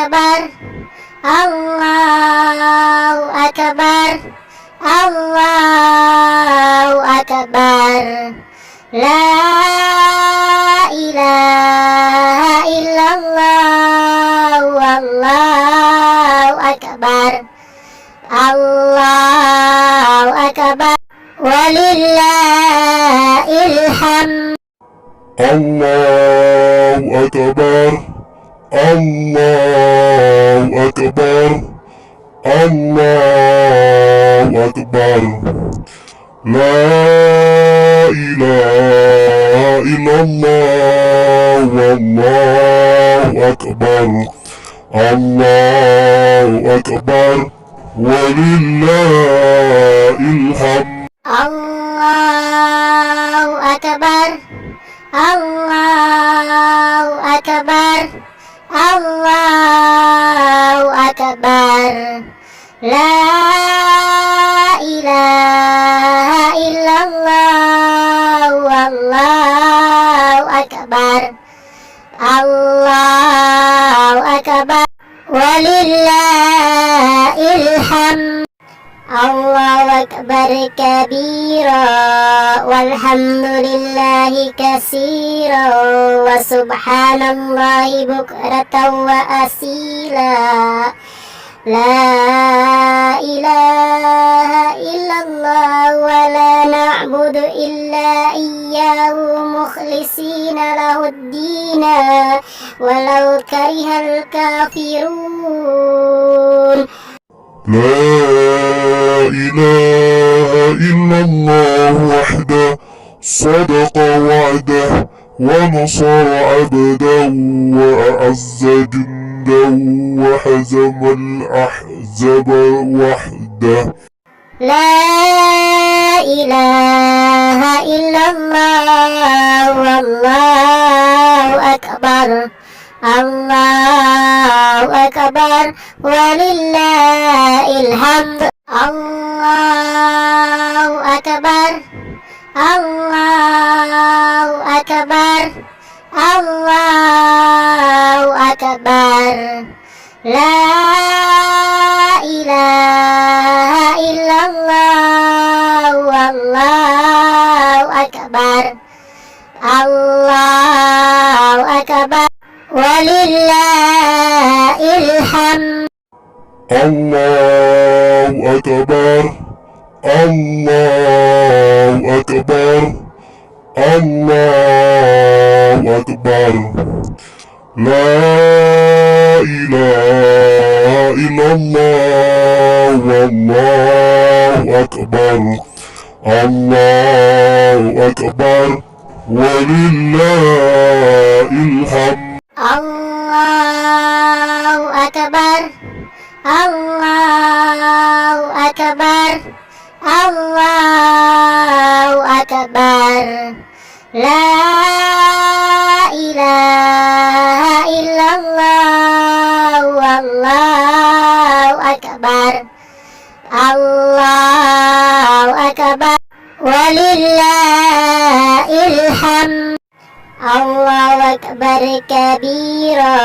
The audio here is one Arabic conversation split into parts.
أكبر الله أكبر الله أكبر لا إله إلا الله والله أكبر الله أكبر ولله الحمد الله أكبر الله أكبر الله أكبر لا إله إلا الله والله أكبر الله أكبر ولله الحمد الله أكبر الله أكبر الله أكبر لا إله إلا الله والله أكبر الله أكبر ولله الحمد الله أكبر كبيرا والحمد لله كثيرا وسبحان الله بكرة وأصيلا لا إله إلا الله ولا نعبد إلا إياه مخلصين له الدين ولو كره الكافرون لا إله إلا الله وحده صدق وعده ونصر عبده وأعز جنده وهزم الأحزاب وحده لا إله إلا الله والله أكبر الله أكبر ولله الحمد الله أكبر الله أكبر الله أكبر لا إله إلا الله والله أكبر الله أكبر ولله الحمد الله أكبر الله أكبر الله أكبر لا إله إلا الله والله أكبر الله أكبر ولله الحمد الله أكبر الله أكبر الله أكبر لا إله إلا الله والله أكبر الله أكبر ولله الحمد الله أكبر كبيرا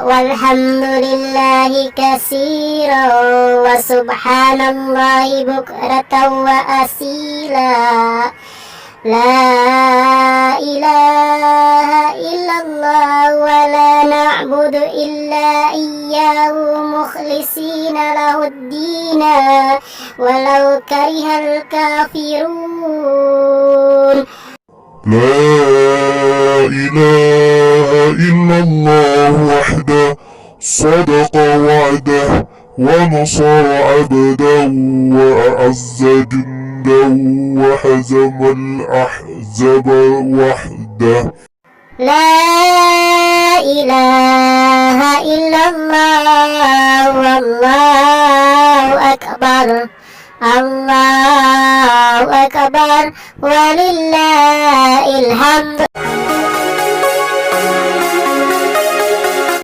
والحمد لله كثيرا وسبحان الله بكرة وأصيلا لا إله إلا الله ولا نعبد إلا إياه مخلصين له الدين ولو كره الكافرون لا إله إلا الله وحده صدق وعده ونصر عبده وأعز جنده وهزم الأحزاب وحده لا إله إلا الله والله أكبر الله أكبر ولله الحمد